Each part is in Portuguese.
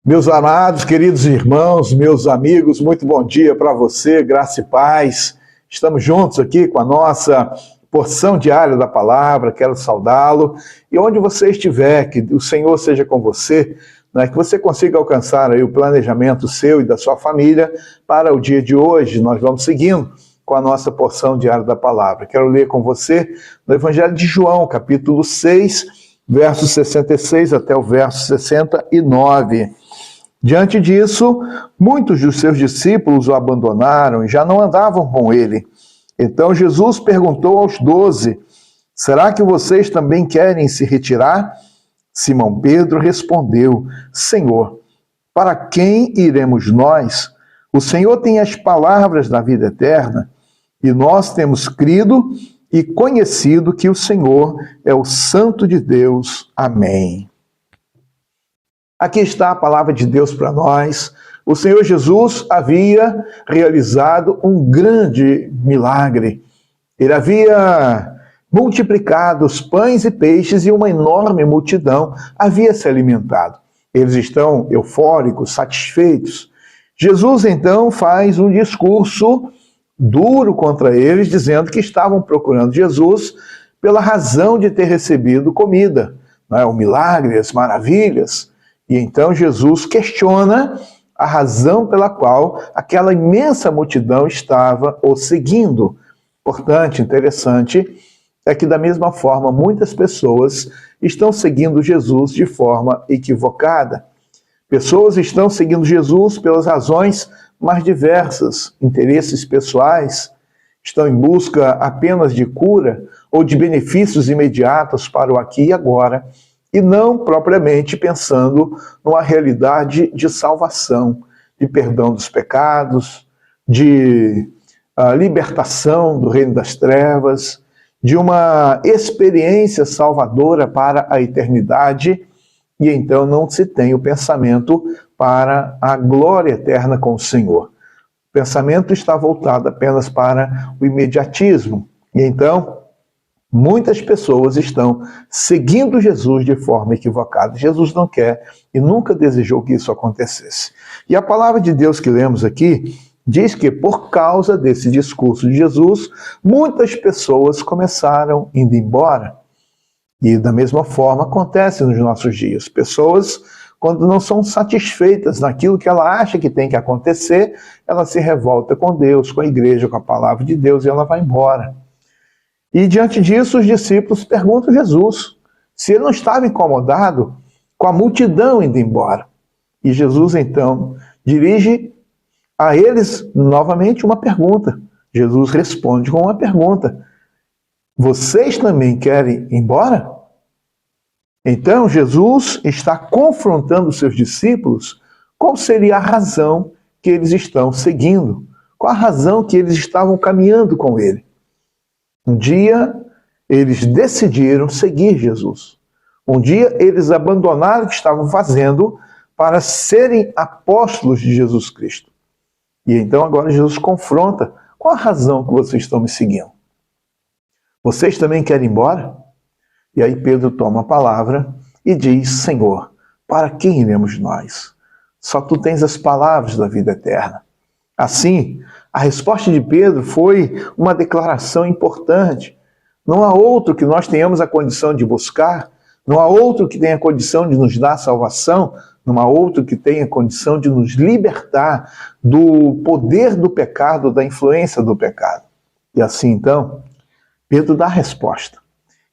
Meus amados, queridos irmãos, meus amigos, muito bom dia para você, graça e paz. Estamos juntos aqui com a nossa porção diária da palavra, quero saudá-lo. E onde você estiver, que o Senhor seja com você, né, que você consiga alcançar aí o planejamento seu e da sua família para o dia de hoje. Nós vamos seguindo com a nossa porção diária da palavra. Quero ler com você no Evangelho de João, capítulo 6, versos 66 até o verso 69. Diante disso, muitos dos seus discípulos o abandonaram e já não andavam com ele. Então Jesus perguntou aos 12, será que vocês também querem se retirar? Simão Pedro respondeu, Senhor, para quem iremos nós? O Senhor tem as palavras da vida eterna e nós temos crido e conhecido que o Senhor é o Santo de Deus. Amém. Aqui está a palavra de Deus para nós. O Senhor Jesus havia realizado um grande milagre. Ele havia multiplicado os pães e peixes e uma enorme multidão havia se alimentado. Eles estão eufóricos, satisfeitos. Jesus então faz um discurso duro contra eles, dizendo que estavam procurando Jesus pela razão de ter recebido comida, o milagre, as maravilhas. E então Jesus questiona a razão pela qual aquela imensa multidão estava o seguindo. Importante, interessante, é que da mesma forma muitas pessoas estão seguindo Jesus de forma equivocada. Pessoas estão seguindo Jesus pelas razões mais diversas, interesses pessoais, estão em busca apenas de cura ou de benefícios imediatos para o aqui e agora, e não propriamente pensando numa realidade de salvação, de perdão dos pecados, de libertação do reino das trevas, de uma experiência salvadora para a eternidade, e então não se tem o pensamento para a glória eterna com o Senhor. O pensamento está voltado apenas para o imediatismo, e então muitas pessoas estão seguindo Jesus de forma equivocada. Jesus não quer e nunca desejou que isso acontecesse. E a palavra de Deus que lemos aqui diz que por causa desse discurso de Jesus, muitas pessoas começaram indo embora. E da mesma forma acontece nos nossos dias. Pessoas, quando não são satisfeitas naquilo que ela acha que tem que acontecer, ela se revolta com Deus, com a igreja, com a palavra de Deus e ela vai embora. E diante disso, os discípulos perguntam a Jesus se ele não estava incomodado com a multidão indo embora. E Jesus, então, dirige a eles novamente uma pergunta. Jesus responde com uma pergunta. Vocês também querem ir embora? Então, Jesus está confrontando os seus discípulos qual seria a razão que eles estão seguindo, qual a razão que eles estavam caminhando com ele. Um dia, eles decidiram seguir Jesus. Um dia, eles abandonaram o que estavam fazendo para serem apóstolos de Jesus Cristo. E então, agora, Jesus confronta. Qual a razão que vocês estão me seguindo? Vocês também querem ir embora? E aí Pedro toma a palavra e diz, Senhor, para quem iremos nós? Só tu tens as palavras da vida eterna. Assim, a resposta de Pedro foi uma declaração importante. Não há outro que nós tenhamos a condição de buscar, não há outro que tenha a condição de nos dar salvação, não há outro que tenha a condição de nos libertar do poder do pecado, da influência do pecado. E assim, então, Pedro dá a resposta.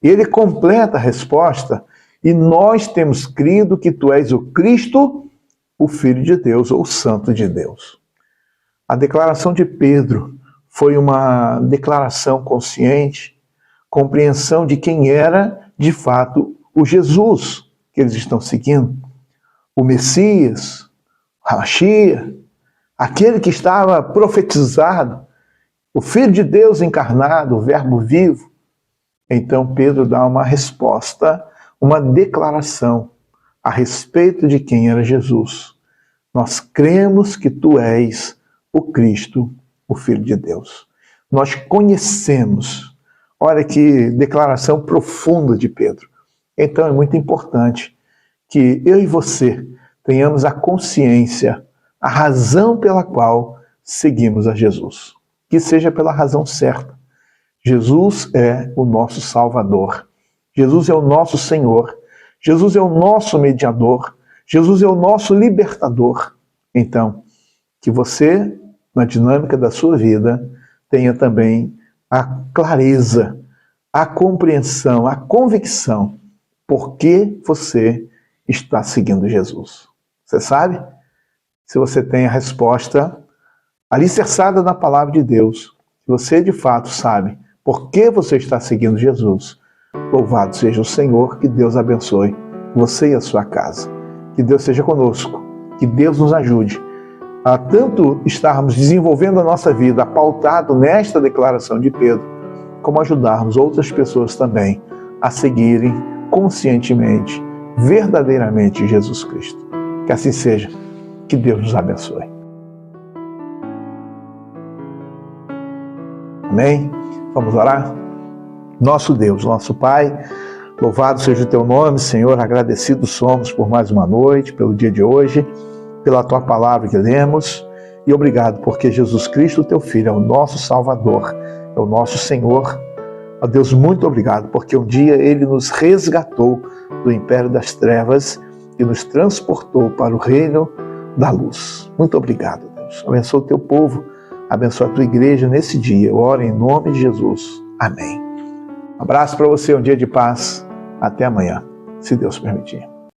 Ele completa a resposta e nós temos crido que tu és o Cristo, o Filho de Deus, ou o Santo de Deus. A declaração de Pedro foi uma declaração consciente, compreensão de quem era, de fato, o Jesus que eles estão seguindo. O Messias, o Mashiach, aquele que estava profetizado, o Filho de Deus encarnado, o Verbo vivo. Então Pedro dá uma resposta, uma declaração a respeito de quem era Jesus. Nós cremos que tu és o Cristo, o Filho de Deus. Nós conhecemos. Olha que declaração profunda de Pedro. Então é muito importante que eu e você tenhamos a consciência, a razão pela qual seguimos a Jesus. Que seja pela razão certa. Jesus é o nosso Salvador. Jesus é o nosso Senhor. Jesus é o nosso mediador. Jesus é o nosso libertador. Então, que você, na dinâmica da sua vida, tenha também a clareza, a compreensão, a convicção por que você está seguindo Jesus. Você sabe? Se você tem a resposta alicerçada na palavra de Deus, se você de fato sabe por que você está seguindo Jesus, louvado seja o Senhor, que Deus abençoe você e a sua casa. Que Deus seja conosco, que Deus nos ajude a tanto estarmos desenvolvendo a nossa vida pautado nesta declaração de Pedro, como ajudarmos outras pessoas também a seguirem conscientemente, verdadeiramente Jesus Cristo. Que assim seja. Que Deus nos abençoe. Amém? Vamos orar? Nosso Deus, nosso Pai, louvado seja o Teu nome, Senhor, agradecidos somos por mais uma noite, pelo dia de hoje, pela Tua palavra que lemos, e obrigado porque Jesus Cristo, Teu Filho, é o nosso Salvador, é o nosso Senhor. Ó Deus, muito obrigado, porque um dia Ele nos resgatou do império das trevas e nos transportou para o reino da luz. Muito obrigado, Deus. Abençoa o Teu povo, abençoa a Tua igreja nesse dia. Eu oro em nome de Jesus. Amém. Um abraço para você, um dia de paz. Até amanhã, se Deus permitir.